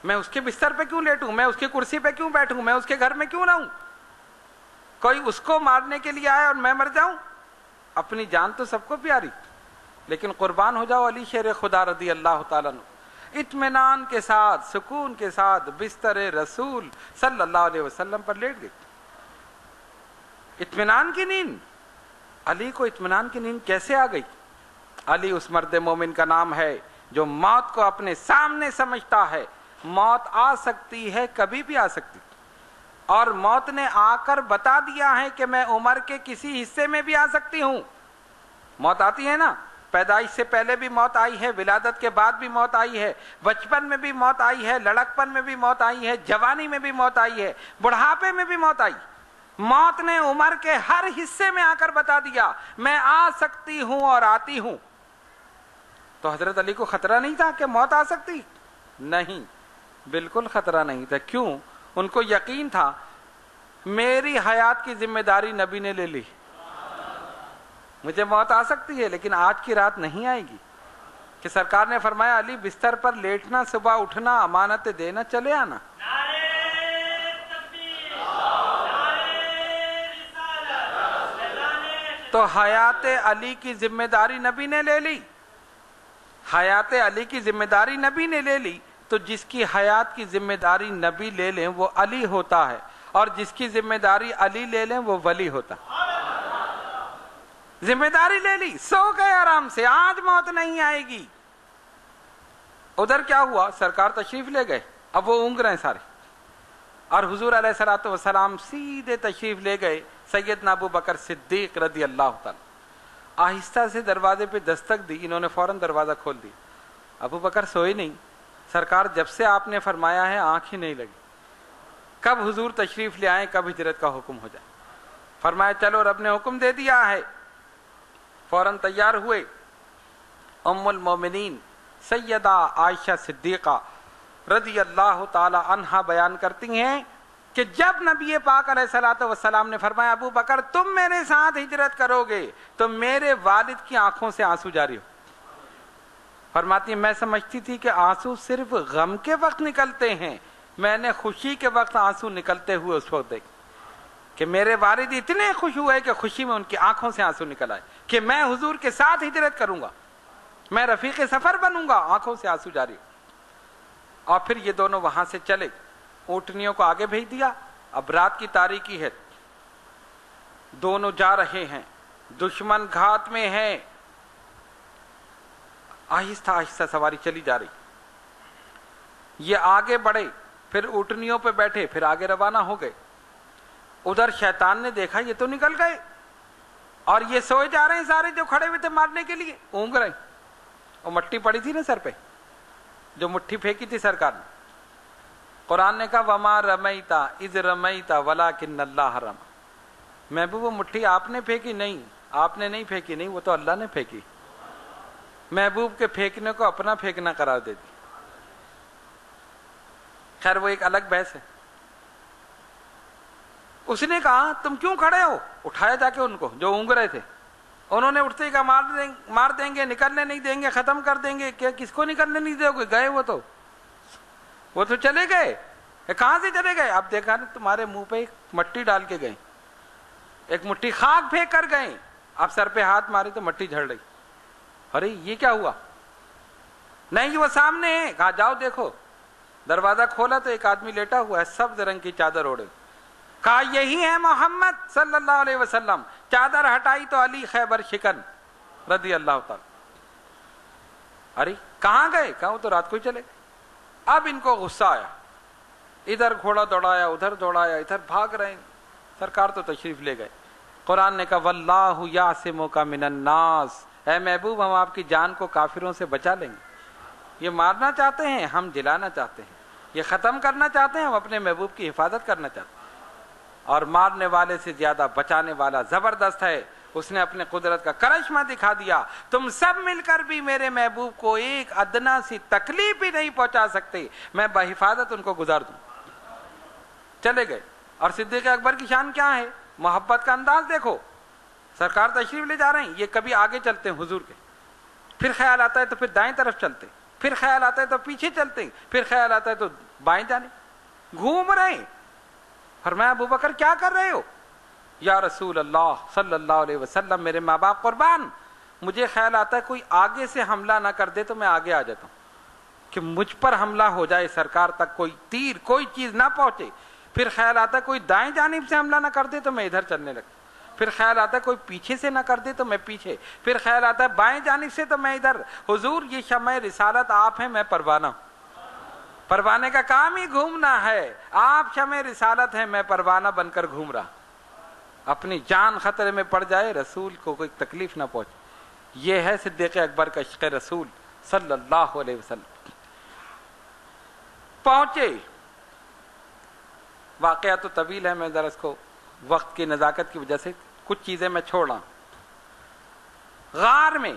میں اس کے بستر پہ کیوں لیٹوں، میں اس کی کرسی پہ کیوں بیٹھوں، میں اس کے گھر میں کیوں رہوں؟ کوئی اس کو مارنے کے لیے آئے اور میں مر جاؤں؟ اپنی جان تو سب کو پیاری، لیکن قربان ہو جاؤ علی شیر خدا رضی اللہ تعالیٰ عنہ، اطمینان کے ساتھ، سکون کے ساتھ بستر رسول صلی اللہ علیہ وسلم پر لیٹ گئے۔ اطمینان کی نیند، علی کو اطمینان کی نیند کیسے آ گئی؟ علی اس مرد مومن کا نام ہے جو موت کو اپنے سامنے سمجھتا ہے۔ موت آ سکتی ہے، کبھی بھی آ سکتی، اور موت نے آ کر بتا دیا ہے کہ میں عمر کے کسی حصے میں بھی آ سکتی ہوں۔ موت آتی ہے نا، پیدائش سے پہلے بھی موت آئی ہے، ولادت کے بعد بھی موت آئی ہے، بچپن میں بھی موت آئی ہے، لڑکپن میں بھی موت آئی ہے، جوانی میں بھی موت آئی ہے، بڑھاپے میں بھی موت آئی۔ موت نے عمر کے ہر حصے میں آ کر بتا دیا میں آ سکتی ہوں اور آتی ہوں۔ تو حضرت علی کو خطرہ نہیں تھا کہ موت آ سکتی؟ نہیں، بالکل خطرہ نہیں تھا۔ کیوں؟ ان کو یقین تھا میری حیات کی ذمہ داری نبی نے لے لی، مجھے موت آ سکتی ہے لیکن آج کی رات نہیں آئے گی، کہ سرکار نے فرمایا علی بستر پر لیٹنا، صبح اٹھنا، امانت دینا، چلے آنا۔ تو حیات علی کی ذمہ داری نبی نے لے لی، حیات علی کی ذمہ داری نبی نے لے لی، تو جس کی حیات کی ذمہ داری نبی لے لیں وہ علی ہوتا ہے، اور جس کی ذمہ داری علی لے لیں وہ ولی ہوتا۔ ذمہ داری لے لی، سو گئے آرام سے، آج موت نہیں آئے گی۔ ادھر کیا ہوا؟ سرکار تشریف لے گئے، اب وہ اونگ رہے ہیں سارے، اور حضور علیہ الصلوۃ والسلام سیدھے تشریف لے گئے سیدنا ابو بکر صدیق رضی اللہ تعالی۔ آہستہ سے دروازے پہ دستک دی، انہوں نے فوراً دروازہ کھول دیا۔ ابو بکر سوئے نہیں، سرکار جب سے آپ نے فرمایا ہے آنکھ ہی نہیں لگی، کب حضور تشریف لے آئیں، کب ہجرت کا حکم ہو جائے۔ فرمایا چلو رب نے حکم دے دیا ہے، فوراً تیار ہوئے۔ ام المومنین سیدہ عائشہ صدیقہ رضی اللہ تعالی عنہا بیان کرتی ہیں کہ جب نبی پاک علیہ الصلوۃ والسلام نے فرمایا ابو بکر تم میرے ساتھ ہجرت کرو گے، تو میرے والد کی آنکھوں سے آنسو جاری ہو۔ فرماتی ہیں میں سمجھتی تھی کہ آنسو صرف غم کے وقت نکلتے ہیں، میں نے خوشی کے وقت آنسو نکلتے ہوئے اس وقت دیکھ کہ میرے والد اتنے خوش ہوئے کہ خوشی میں ان کی آنکھوں سے آنسو نکل آئے کہ میں حضور کے ساتھ ہجرت کروں گا، میں رفیق سفر بنوں گا، آنکھوں سے آنسو جاری۔ اور پھر یہ دونوں وہاں سے چلے، اونٹنیوں کو آگے بھیج دیا، اب رات کی تاریکی ہے، دونوں جا رہے ہیں، دشمن گھات میں ہے، آہستہ آہستہ سواری چلی جا رہی، یہ آگے بڑھے، پھر اونٹنیوں پہ بیٹھے، پھر آگے روانہ ہو گئے۔ ادھر شیطان نے دیکھا یہ تو نکل گئے، اور یہ سوئے جا رہے ہیں سارے جو کھڑے ہوئے تھے مارنے کے لیے، اونگ رہے، اور مٹی پڑی تھی نا سر پہ، جو مٹھی پھینکی تھی سرکار نے، قرآن نے کہا وما رمیتا اذ رمیتا ولکن اللہ رمی، محبوب وہ مٹھی آپ نے پھینکی نہیں، آپ نے نہیں پھینکی، نہیں وہ تو اللہ نے پھینکی، محبوب کے پھینکنے کو اپنا پھینکنا قرار دے دی۔ خیر وہ ایک الگ بحث ہے۔ اس نے کہا تم کیوں کھڑے ہو؟ اٹھایا جا کے ان کو جو اونگ رہے تھے، انہوں نے اٹھتے ہی کہا مار دیں گے، نکلنے نہیں دیں گے، ختم کر دیں گے۔ کیا کس کو نکلنے نہیں دو گے؟ گئے وہ تو وہ تو چلے گئے. کہاں سے چلے گئے؟ اب دیکھا نا تمہارے منہ پہ ایک مٹی ڈال کے گئے, ایک مٹھی خاک پھینک کر گئے. اب سر پہ ہاتھ مارے تو مٹی جھڑ رہی. ارے یہ کیا ہوا؟ نہیں وہ سامنے ہے. کہا جاؤ دیکھو. دروازہ کھولا تو ایک آدمی لیٹا ہوا ہے, سبز رنگ کی چادر اوڑے. کہا یہی ہے محمد صلی اللہ علیہ وسلم. چادر ہٹائی تو علی خیبر شکن رضی اللہ تعالی. ارے کہاں گئے؟ کہا وہ تو رات کو ہی چلے گئے. اب ان کو غصہ آیا, ادھر گھوڑا دوڑایا, ادھر دوڑایا, ادھر بھاگ رہے ہیں. سرکار تو تشریف لے گئے. قرآن نے کہا واللہ یعصمک من الناس, اے محبوب ہم آپ کی جان کو کافروں سے بچا لیں گے. یہ مارنا چاہتے ہیں, ہم جلانا چاہتے ہیں. یہ ختم کرنا چاہتے ہیں, ہم اپنے محبوب کی حفاظت کرنا چاہتے ہیں. اور مارنے والے سے زیادہ بچانے والا زبردست ہے. اس نے اپنے قدرت کا کرشمہ دکھا دیا. تم سب مل کر بھی میرے محبوب کو ایک ادنا سی تکلیف بھی نہیں پہنچا سکتے, میں بحفاظت ان کو گزار دوں. چلے گئے. اور صدیق اکبر کی شان کیا ہے؟ محبت کا انداز دیکھو. سرکار تشریف لے جا رہے ہیں, یہ کبھی آگے چلتے ہیں حضور کے, پھر خیال آتا ہے تو پھر دائیں طرف چلتے, پھر خیال آتا ہے تو پیچھے چلتے, پھر خیال آتا ہے تو بائیں جانے, گھوم رہے ہیں. فرمایا ابو بکر کیا کر رہے ہو؟ یا رسول اللہ صلی اللہ علیہ وسلم میرے ماں باپ قربان, مجھے خیال آتا ہے کوئی آگے سے حملہ نہ کر دے تو میں آگے آ جاتا ہوں, کہ مجھ پر حملہ ہو جائے, سرکار تک کوئی تیر کوئی چیز نہ پہنچے. پھر خیال آتا ہے کوئی دائیں جانب سے حملہ نہ کر دے تو میں ادھر چلنے لگتا. پھر خیال آتا ہے کوئی پیچھے سے نہ کر دے تو میں پیچھے. پھر خیال آتا ہے بائیں جانب سے تو میں ادھر. حضور یہ شمع رسالت آپ ہیں, میں پروانہ ہوں. پروانے کا کام ہی گھومنا ہے. آپ شمع رسالت ہیں, میں پروانہ بن کر گھوم رہا. اپنی جان خطرے میں پڑ جائے, رسول کو کوئی تکلیف نہ پہنچے. یہ ہے صدیق اکبر کا عشق رسول صلی اللہ علیہ وسلم. پہنچے. واقعہ تو طویل ہے, میں ذرا اس کو وقت کی نزاکت کی وجہ سے کچھ چیزیں میں چھوڑ رہا ہوں. غار میں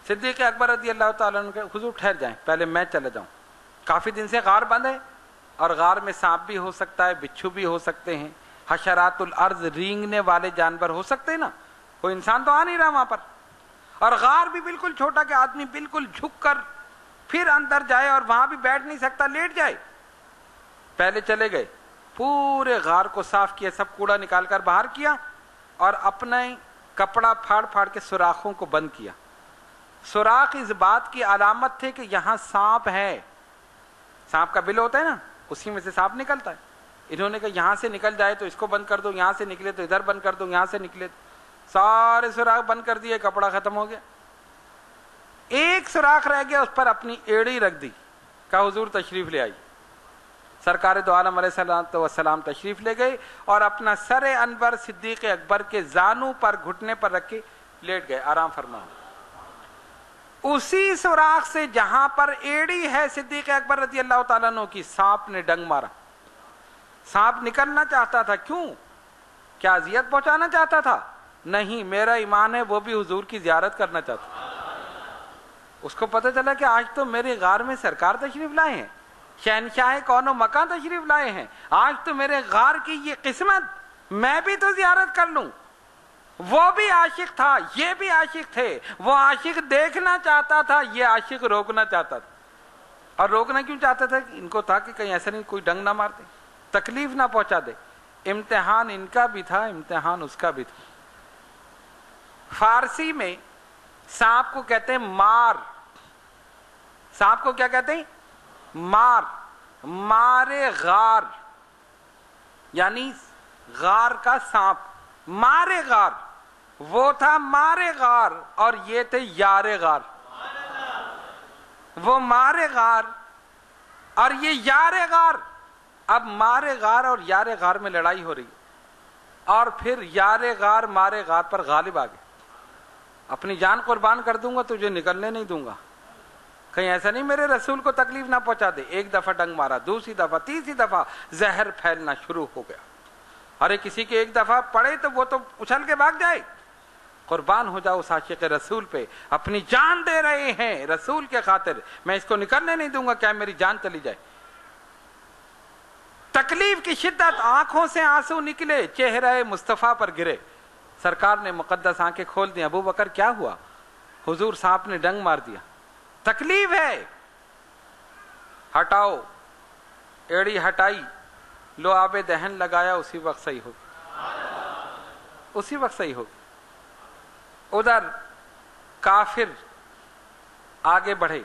صدیق اکبر رضی اللہ تعالیٰ عنہ کہ حضور ٹھہر جائیں, پہلے میں چلا جاؤں. کافی دن سے غار بند ہے, اور غار میں سانپ بھی ہو سکتا ہے, بچھو بھی ہو سکتے ہیں, حشرات الارض رینگنے والے جانور ہو سکتے ہیں نا, کوئی انسان تو آ نہیں رہا وہاں پر. اور غار بھی بالکل چھوٹا کہ آدمی بالکل جھک کر پھر اندر جائے, اور وہاں بھی بیٹھ نہیں سکتا, لیٹ جائے. پہلے چلے گئے, پورے غار کو صاف کیا, سب کوڑا نکال کر باہر کیا, اور اپنا کپڑا پھاڑ پھاڑ کے سوراخوں کو بند کیا. سوراخ اس بات کی علامت تھے کہ یہاں سانپ ہے. سانپ کا بل ہوتا ہے نا, اسی میں سے سانپ نکلتا ہے. انہوں نے کہا یہاں سے نکل جائے تو اس کو بند کر دو, یہاں سے نکلے تو ادھر بند کر دو, یہاں سے نکلے تو. سارے سوراخ بند کر دیے, کپڑا ختم ہو گیا. ایک سوراخ رہ گیا, اس پر اپنی ایڑی رکھ دی. کہا حضور تشریف لے آئی. سرکار دو عالم علیہ الصلوۃ والسلام تشریف لے گئے, اور اپنا سر انور صدیق اکبر کے زانو پر گھٹنے پر رکھ کے لیٹ گئے, آرام فرما. اسی سوراخ سے جہاں پر ایڑی ہے صدیق اکبر رضی اللہ تعالیٰ عنہ کی, سانپ نے ڈنگ مارا. سانپ نکلنا چاہتا تھا. کیوں؟ کیا اذیت پہنچانا چاہتا تھا؟ نہیں, میرا ایمان ہے وہ بھی حضور کی زیارت کرنا چاہتا. اس کو پتہ چلا کہ آج تو میرے غار میں سرکار تشریف لائے ہیں, شہنشاہ کون و مکان تشریف لائے ہیں, آج تو میرے غار کی یہ قسمت, میں بھی تو زیارت کر لوں. وہ بھی عاشق تھا, یہ بھی عاشق تھے. وہ عاشق دیکھنا چاہتا تھا, یہ عاشق روکنا چاہتا تھا. اور روکنا کیوں چاہتا تھا؟ ان کو تھا کہ کہیں ایسا نہیں کوئی ڈنگ نہ مار دے, تکلیف نہ پہنچا دے. امتحان ان کا بھی تھا, امتحان اس کا بھی تھا. فارسی میں سانپ کو کہتے ہیں مار. سانپ کو کیا کہتے ہیں؟ مار. مارے غار, یعنی غار کا سانپ. مارے غار, وہ تھا مارے غار, اور یہ تھے یار غار. وہ مارے غار اور یہ یار غار. اب مارے غار اور یار غار میں لڑائی ہو رہی, اور پھر یار غار مارے غار پر غالب آ گئے. اپنی جان قربان کر دوں گا, تجھے نکلنے نہیں دوں گا, کہیں ایسا نہیں میرے رسول کو تکلیف نہ پہنچا دے. ایک دفعہ ڈنگ مارا, دوسری دفعہ, تیسری دفعہ زہر پھیلنا شروع ہو گیا. ارے کسی کے ایک دفعہ پڑے تو وہ تو اچھل کے بھاگ جائے. قربان ہو جاؤ اس عاشق رسول پہ, اپنی جان دے رہے ہیں رسول کے خاطر, میں اس کو نکلنے نہیں دوں گا, کیا میری جان چلی جائے. تکلیف کی شدت, آنکھوں سے آنسو نکلے, چہرہ مصطفیٰ پر گرے. سرکار نے مقدس آنکھیں کھول دی. ابو بکر کیا ہوا؟ حضور سانپ نے ڈنگ مار دیا, تکلیف ہے. ہٹاؤ، ایڑی ہٹائی، لو آب دہن لگایا، اسی وقت صحیح ہو، اسی وقت صحیح ہو۔ ادھر کافر آگے بڑھے،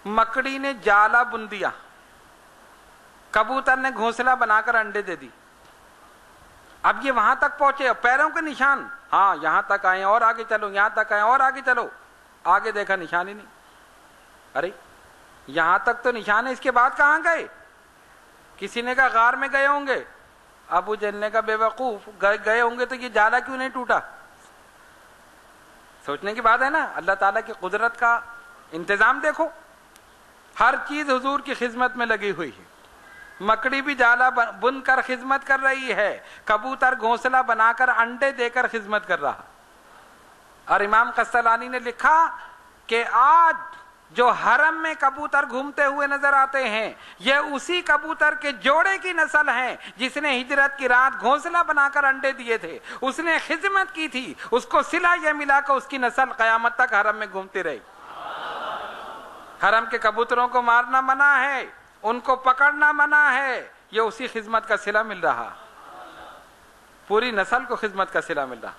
مکڑی نے جالا بن دیا، کبوتر نے گھونسلہ بنا کر انڈے دے دی۔ اب یہ وہاں تک پہنچے، پیروں کے نشان، ہاں یہاں تک آئے، اور آگے چلو، یہاں تک آئے، اور آگے چلو، آگے دیکھا نشان ہی نہیں۔ ارے یہاں تک تو نشان ہے، اس کے بعد کہاں گئے؟ کسی نے کہا غار میں گئے ہوں گے، ابو جہل نے کہا بے وقوف، گئے ہوں گے تو یہ جالا کیوں نہیں ٹوٹا؟ سوچنے کی بات ہے نا۔ اللہ تعالیٰ کی قدرت کا انتظام دیکھو، ہر چیز حضور کی خدمت میں لگی ہوئی ہے۔ مکڑی بھی جالا بن کر خدمت کر رہی ہے، کبوتر گھونسلہ بنا کر انڈے دے کر خدمت کر رہا۔ اور امام قسطلانی نے لکھا کہ آج جو حرم میں کبوتر گھومتے ہوئے نظر آتے ہیں، یہ اسی کبوتر کے جوڑے کی نسل ہیں جس نے ہجرت کی رات گھونسلہ بنا کر انڈے دیے تھے، اس نے خدمت کی تھی، اس کو صلہ یہ ملا کہ اس کی نسل قیامت تک حرم میں گھومتی رہی۔ حرم کے کبوتروں کو مارنا منع ہے، ان کو پکڑنا منع ہے، یہ اسی خدمت کا صلہ مل رہا، پوری نسل کو خدمت کا صلہ مل رہا۔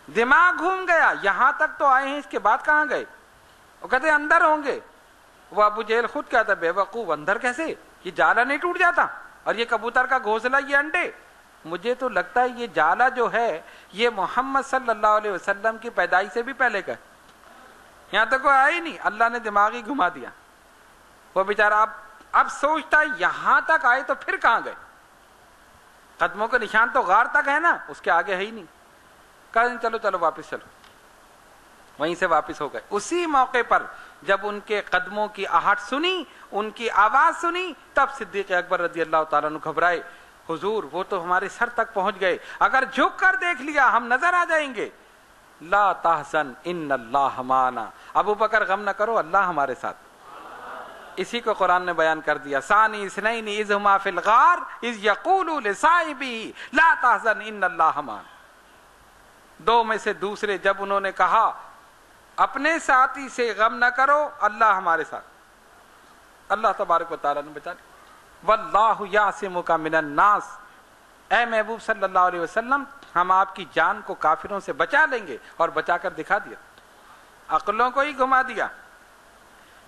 دماغ گھوم گیا، یہاں تک تو آئے ہیں، اس کے بعد کہاں گئے؟ وہ کہتے اندر ہوں گے۔ وہ ابو جہل خود کہتا بے وقوف، اندر کیسے؟ یہ جالا نہیں ٹوٹ جاتا، اور یہ کبوتر کا گھونسلہ، یہ انڈے۔ مجھے تو لگتا ہے یہ جالا جو ہے یہ محمد صلی اللہ علیہ وسلم کی پیدائش سے بھی پہلے کا ہے، یہاں تک کوئی آیا ہی نہیں، اللہ نے دماغ ہی گھما دیا۔ وہ بیچارہ اب سوچتا ہے یہاں تک آئے تو پھر کہاں گئے؟ قدموں کے نشان تو غار تک ہے نا، اس کے آگے ہے ہی نہیں۔ کہا چلو چلو واپس چلو، وہیں سے واپس ہو گئے۔ اسی موقع پر جب ان کے قدموں کی آہٹ سنی، ان کی آواز سنی، تب صدیق اکبر رضی اللہ تعالیٰ عنہ گھبرائے، حضور وہ تو ہمارے سر تک پہنچ گئے، اگر جھک کر دیکھ لیا ہم نظر آ جائیں گے۔ لا تحزن ان اللہ معنا، ابو بکر غم نہ کرو، اللہ ہمارے ساتھ۔ اسی کو قرآن نے بیان کر دیا، ثانی اثنین اذ ہما فی الغار اذ یقول لصاحبہ لا تحزن ان اللہ معنا۔ دو میں سے دوسرے جب انہوں نے کہا اپنے ساتھی سے غم نہ کرو، اللہ ہمارے ساتھ، اللہ تبارک و تعالیٰ نے بچا لیا۔ واللہ یعصمک من الناس، اے محبوب صلی اللہ علیہ وسلم ہم آپ کی جان کو کافروں سے بچا لیں گے، اور بچا کر دکھا دیا، عقلوں کو ہی گھما دیا۔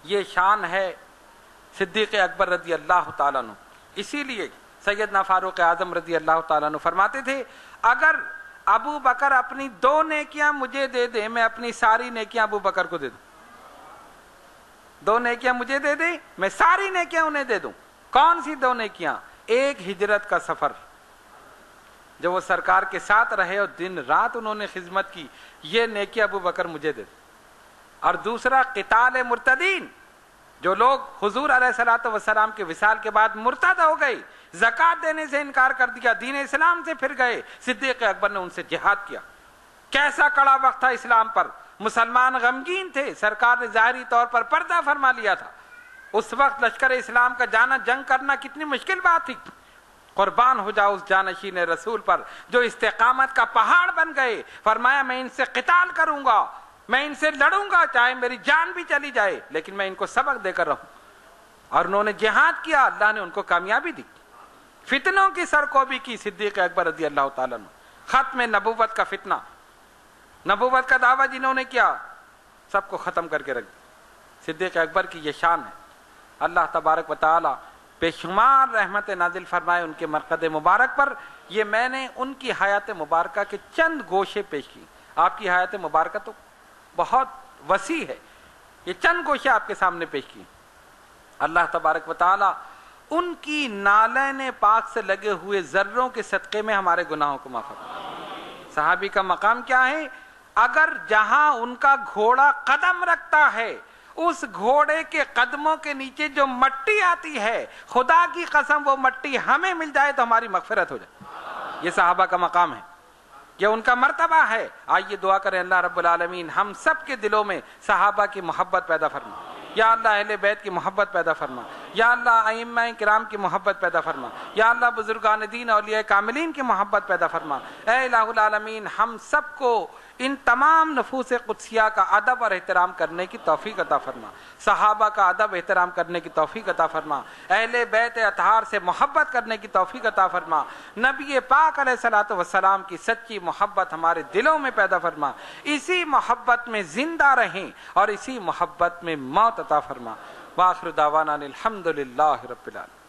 یہ شان ہے صدیق اکبر رضی اللہ تعالیٰ عنہ۔ اسی لیے سیدنا فاروق اعظم رضی اللہ تعالیٰ عنہ فرماتے تھے اگر ابو بکر اپنی 2 نیکیاں مجھے دے دیں، میں اپنی ساری نیکیاں ابو بکر کو دے دوں۔ 2 نیکیاں مجھے دے دیں، میں ساری نیکیاں انہیں دے دوں۔ کون سی 2 نیکیاں؟ ایک ہجرت کا سفر جو وہ سرکار کے ساتھ رہے اور دن رات انہوں نے خدمت کی، یہ نیکی ابو بکر مجھے دے دیں۔ اور دوسرا قتال مرتدین، جو لوگ حضور علیہ الصلوۃ والسلام کے وصال کے بعد مرتد ہو گئے، زکوٰۃ دینے سے انکار کر دیا، دین اسلام سے پھر گئے، صدیق اکبر نے ان سے جہاد کیا۔ کیسا کڑا وقت تھا اسلام پر، مسلمان غمگین تھے، سرکار نے ظاہری طور پر پردہ فرما لیا تھا۔ اس وقت لشکر اسلام کا جانا، جنگ کرنا کتنی مشکل بات تھی۔ قربان ہو جاؤ اس جانشین رسول پر جو استقامت کا پہاڑ بن گئے، فرمایا میں ان سے قتال کروں گا، میں ان سے لڑوں گا، چاہے میری جان بھی چلی جائے، لیکن میں ان کو سبق دے کر رہوں۔ اور انہوں نے جہاد کیا، اللہ نے ان کو کامیابی دی، فتنوں کی سرکوبی کی۔ صدیق اکبر رضی اللہ تعالیٰ عنہ، ختم نبوت کا فتنہ، نبوت کا دعویٰ جنہوں نے کیا، سب کو ختم کر کے رکھ دیا۔ صدیق اکبر کی یہ شان ہے۔ اللہ تبارک و تعالیٰ بے شمار رحمت نازل فرمائے ان کے مرقد مبارک پر۔ یہ میں نے ان کی حیات مبارکہ کے چند گوشے پیش کی۔ آپ کی حیات مبارکہ تو بہت وسیع ہے، یہ چند گوشے آپ کے سامنے پیش کی۔ اللہ تبارک و تعالیٰ ان کی نالین پاک سے لگے ہوئے ذروں کے صدقے میں ہمارے گناہوں کو معاف فرمائے۔ صحابی کا مقام کیا ہے؟ اگر جہاں ان کا گھوڑا قدم رکھتا ہے، اس گھوڑے کے قدموں کے نیچے جو مٹی آتی ہے، خدا کی قسم وہ مٹی ہمیں مل جائے تو ہماری مغفرت ہو جائے۔ یہ صحابہ کا مقام ہے، یہ ان کا مرتبہ ہے۔ آئیے دعا کریں اللہ رب العالمین ہم سب کے دلوں میں صحابہ کی محبت پیدا فرما، یا اللہ اہل بیت کی محبت پیدا فرما، یا اللہ ائمہ کرام کی محبت پیدا فرما، یا اللہ بزرگان دین اولیاء کاملین کی محبت پیدا فرما۔ اے الہ العالمین ہم سب کو ان تمام نفوس قدسیہ کا ادب اور احترام کرنے کی توفیق عطا فرما، صحابہ کا ادب احترام کرنے کی توفیق عطا فرما، اہل بیت اطہار سے محبت کرنے کی توفیق عطا فرما، نبی پاک علیہ الصلوۃ والسلام کی سچی محبت ہمارے دلوں میں پیدا فرما، اسی محبت میں زندہ رہیں اور اسی محبت میں موت عطا فرما۔ وآخر دعوانا الحمد للہ رب العالمین۔